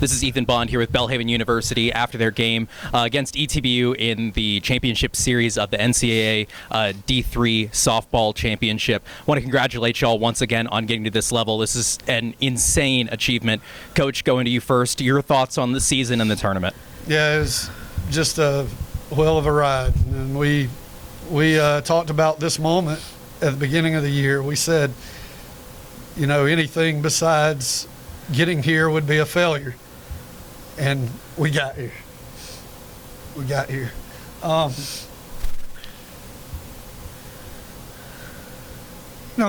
This is Ethan Bond here with Belhaven University after their game against ETBU in the championship series of the NCAA D3 softball championship. I want to congratulate y'all once again on getting to this level. This is an insane achievement. Coach, going to you first. Your thoughts on the season and the tournament? Yeah, it was just a whale of a ride. And we talked about this moment at the beginning of the year. We said, you know, anything besides getting here would be a failure. And we got here. We got here. No,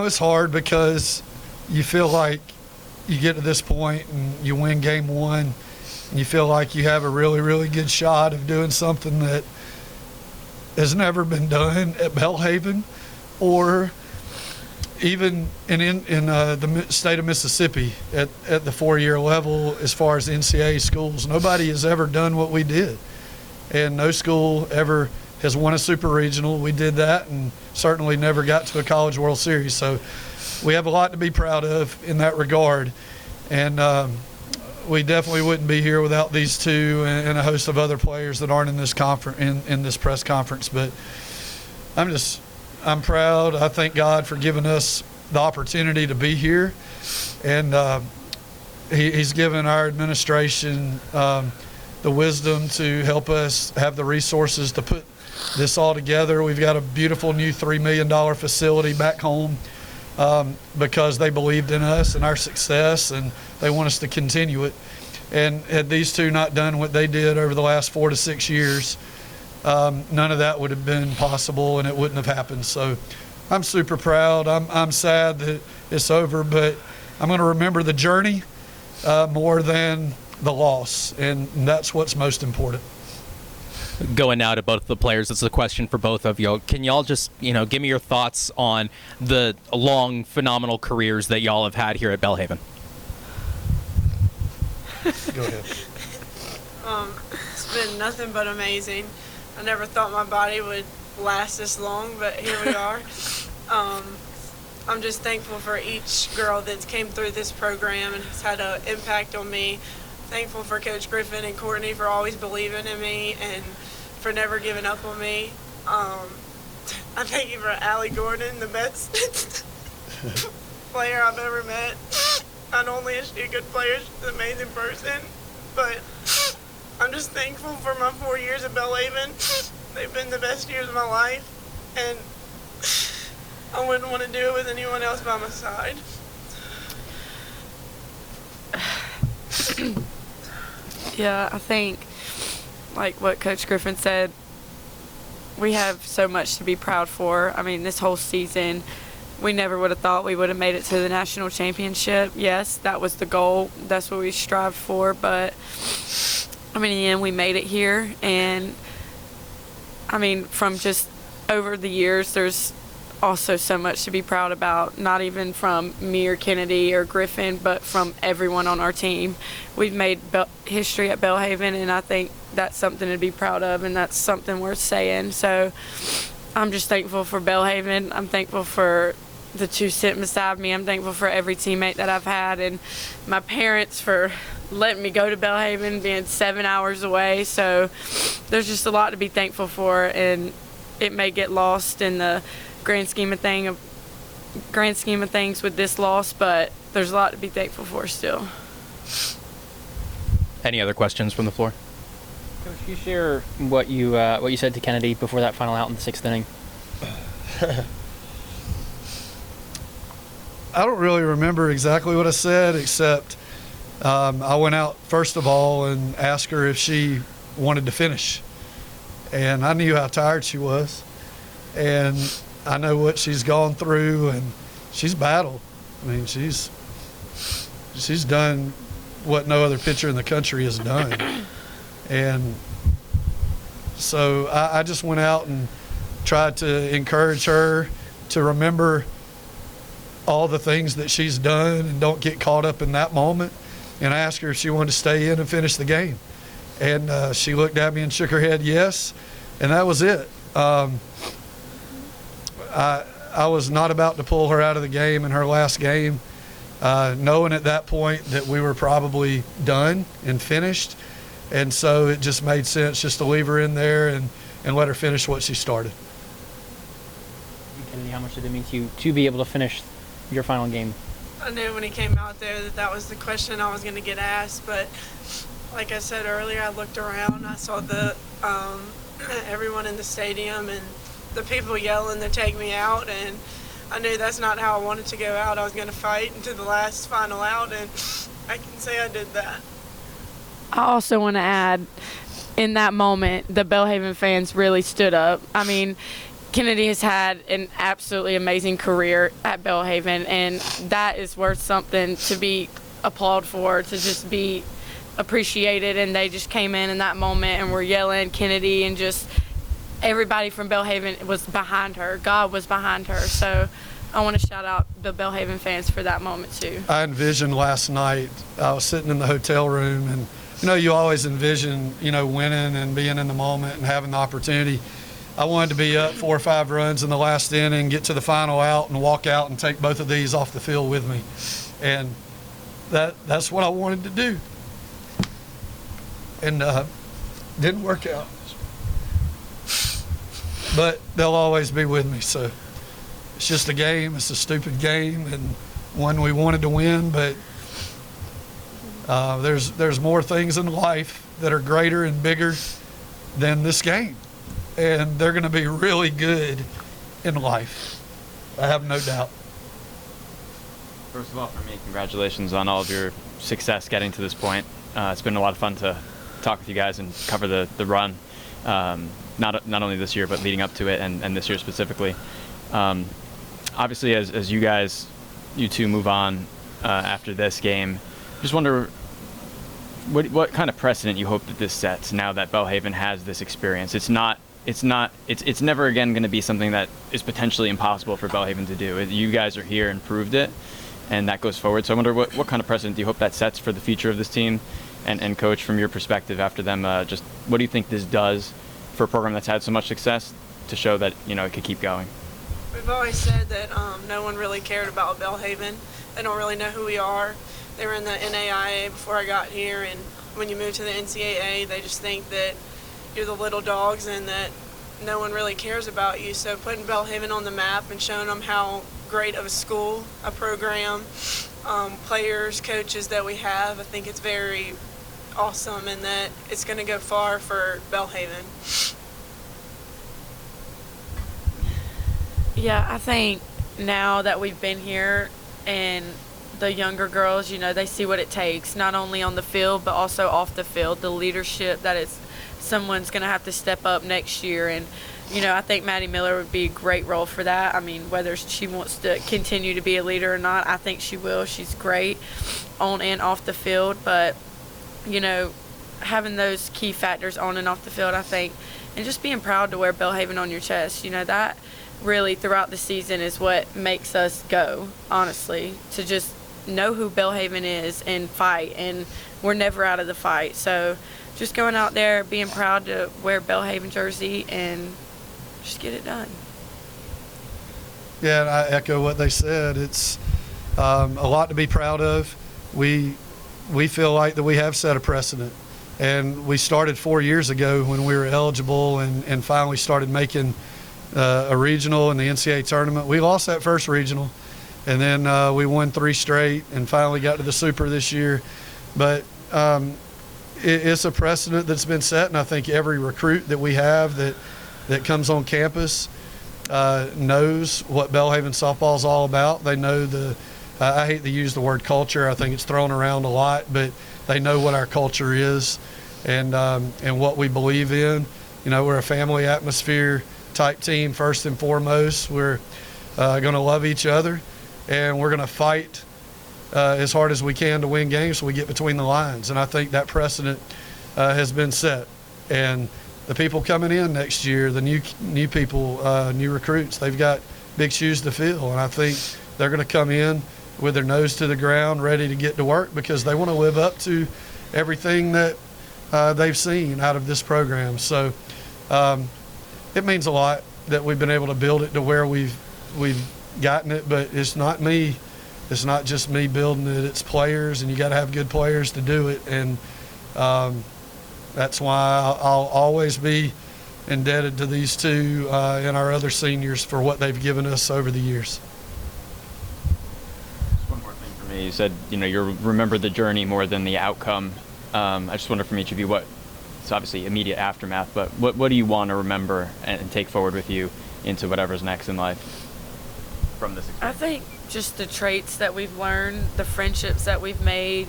it's hard because you feel like you get to this point and you win game one and you feel like you have a really, really good shot of doing something that has never been done at Belhaven or even in the state of Mississippi at the four-year level as far as NCAA schools. Nobody has ever done what we did. And no school ever has won a super regional. We did that and certainly never got to a College World Series. So we have a lot to be proud of in that regard. And we definitely wouldn't be here without these two and a host of other players that aren't in this in this press conference. But I'm proud. I thank God for giving us the opportunity to be here. And he's given our administration the wisdom to help us have the resources to put this all together. We've got a beautiful new $3 million facility back home because they believed in us and our success, and they want us to continue it. And had these two not done what they did over the last 4 to 6 years, none of that would have been possible and it wouldn't have happened. So I'm super proud. I'm sad that it's over, but I'm going to remember the journey more than the loss, and that's what's most important. Going now to both the players, it's a question for both of you. Can y'all just, give me your thoughts on the long, phenomenal careers that y'all have had here at Belhaven? Go ahead. It's been nothing but amazing. I never thought my body would last this long, but here we are. I'm just thankful for each girl that came through this program and has had an impact on me. Thankful for Coach Griffin and Courtney for always believing in me and for never giving up on me. I thank you for Allie Gordon, the best player I've ever met. Not only is she a good player, she's an amazing person, but I'm just thankful for my 4 years at Belhaven. They've been the best years of my life, and I wouldn't want to do it with anyone else by my side. Yeah, I think, like what Coach Griffin said, we have so much to be proud for. I mean, this whole season, we never would have thought we would have made it to the national championship. Yes, that was the goal. That's what we strived for. But, I mean, in the end, we made it here. And, I mean, from just over the years, there's also so much to be proud about, not even from me or Kennedy or Griffin, but from everyone on our team. We've made history at Belhaven, and I think that's something to be proud of, and that's something worth saying. So I'm just thankful for Belhaven. I'm thankful for the two sitting beside me. I'm thankful for every teammate that I've had, and my parents for letting me go to Belhaven, being 7 hours away. So there's just a lot to be thankful for, and it may get lost in the grand scheme of things with this loss, but there's a lot to be thankful for still. Any other questions from the floor? Coach, can you share what you said to Kennedy before that final out in the 6th inning? I don't really remember exactly what I said, except I went out first of all and asked her if she wanted to finish, and I knew how tired she was, and I know what she's gone through, and she's battled. I mean, she's done what no other pitcher in the country has done. And so I just went out and tried to encourage her to remember all the things that she's done and don't get caught up in that moment. And I asked her if she wanted to stay in and finish the game. And she looked at me and shook her head yes, and that was it. I was not about to pull her out of the game in her last game. knowing at that point that we were probably done and finished. And so it just made sense just to leave her in there and let her finish what she started. Kennedy, how much did it mean to you to be able to finish your final game? I knew when he came out there that was the question I was going to get asked, but like I said earlier, I looked around, I saw the everyone in the stadium and the people yelling to take me out, and I knew that's not how I wanted to go out. I was going to fight into the last final out, and I can say I did that. I also want to add, in that moment, the Belhaven fans really stood up. I mean, Kennedy has had an absolutely amazing career at Belhaven, and that is worth something to be applauded for, to just be appreciated. And they just came in that moment and were yelling Kennedy, and just everybody from Belhaven was behind her. God was behind her. So I want to shout out the Belhaven fans for that moment too. I envisioned last night, I was sitting in the hotel room, and you always envision, winning and being in the moment and having the opportunity. I wanted to be up 4 or 5 runs in the last inning, get to the final out, and walk out and take both of these off the field with me. And that's what I wanted to do. And didn't work out. But they'll always be with me. So it's just a game. It's a stupid game, and one we wanted to win. But there's more things in life that are greater and bigger than this game. And they're going to be really good in life. I have no doubt. First of all, for me, congratulations on all of your success getting to this point. It's been a lot of fun to talk with you guys and cover the run, not only this year, but leading up to it and this year specifically. Obviously, as you two move on after this game, just wonder what kind of precedent you hope that this sets now that Belhaven has this experience. It's never again going to be something that is potentially impossible for Belhaven to do. You guys are here and proved it, and that goes forward. So I wonder what kind of precedent do you hope that sets for the future of this team, and Coach, from your perspective after them, just what do you think this does for a program that's had so much success to show that it could keep going? We've always said that no one really cared about Belhaven. They don't really know who we are. They were in the NAIA before I got here, and when you move to the NCAA, they just think that you're the little dogs and that no one really cares about you. So putting Belhaven on the map and showing them how great of a school, a program, players, coaches that we have, I think it's very awesome, and that it's going to go far for Belhaven. Yeah, I think now that we've been here and the younger girls, they see what it takes, not only on the field but also off the field, the leadership that someone's going to have to step up next year. And I think Maddie Miller would be a great role for that. I mean, whether she wants to continue to be a leader or not, I think she will. She's great on and off the field. But having those key factors on and off the field, I think, and just being proud to wear Belhaven on your chest, that really throughout the season is what makes us go, honestly, to just know who Belhaven is and fight, and we're never out of the fight. So just going out there, being proud to wear Belhaven jersey and just get it done. Yeah, and I echo what they said. It's a lot to be proud of. We feel like that we have set a precedent, and we started 4 years ago when we were eligible and finally started making a regional in the NCAA tournament. We lost that first regional, and then we won 3 straight and finally got to the Super this year. But it's a precedent that's been set, and I think every recruit that we have that comes on campus knows what Belhaven softball is all about. They know I hate to use the word culture. I think it's thrown around a lot, but they know what our culture is and what we believe in. We're a family atmosphere type team first and foremost. We're going to love each other, and we're going to fight as hard as we can to win games so we get between the lines. And I think that precedent has been set. And the people coming in next year, the new people, new recruits, they've got big shoes to fill. And I think they're going to come in with their nose to the ground, ready to get to work, because they want to live up to everything that they've seen out of this program. So it means a lot that we've been able to build it to where we've gotten it, but it's not me It's not just me building it, it's players, and you got to have good players to do it. And that's why I'll always be indebted to these two and our other seniors for what they've given us over the years. Just one more thing for me. You said, you remember the journey more than the outcome. I just wonder from each of you it's obviously immediate aftermath, but what do you want to remember and take forward with you into whatever's next in life from this experience? I think just the traits that we've learned, the friendships that we've made,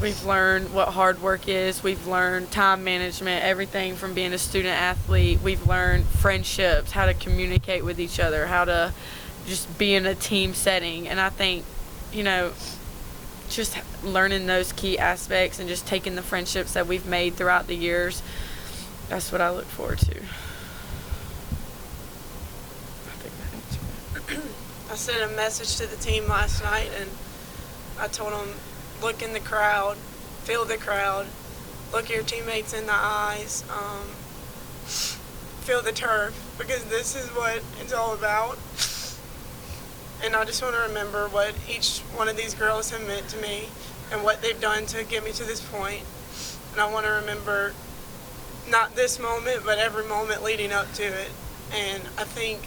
we've learned what hard work is. We've learned time management, everything from being a student athlete. We've learned friendships, how to communicate with each other, how to just be in a team setting. And I think, just learning those key aspects and just taking the friendships that we've made throughout the years, that's what I look forward to. I sent a message to the team last night, and I told them, look in the crowd, feel the crowd, look your teammates in the eyes, feel the turf, because this is what it's all about. And I just want to remember what each one of these girls have meant to me and what they've done to get me to this point. And I want to remember not this moment, but every moment leading up to it. And I think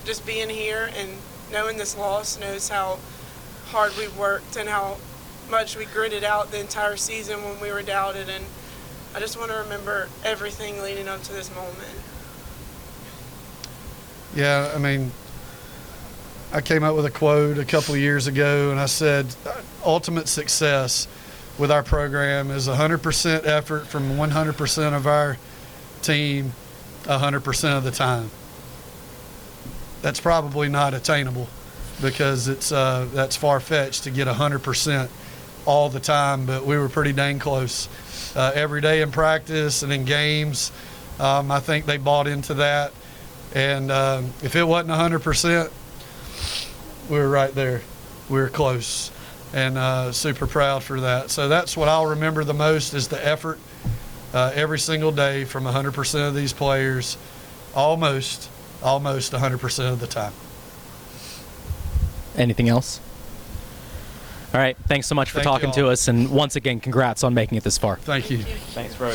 just being here and knowing this loss knows how hard we worked and how much we gritted out the entire season when we were doubted. And I just want to remember everything leading up to this moment. Yeah, I mean, I came up with a quote a couple of years ago, and I said, ultimate success with our program is 100% effort from 100% of our team 100% of the time. That's probably not attainable because that's far-fetched to get 100% all the time, but we were pretty dang close. Every day in practice and in games, I think they bought into that. And if it wasn't 100%, we were right there. We were close, and super proud for that. So that's what I'll remember the most is the effort every single day from 100% of these players, almost 100% of the time. Anything else? All right. Thanks so much for Thank you talking to all. us. And once again, congrats on making it this far. Thank you. Thanks, Rose.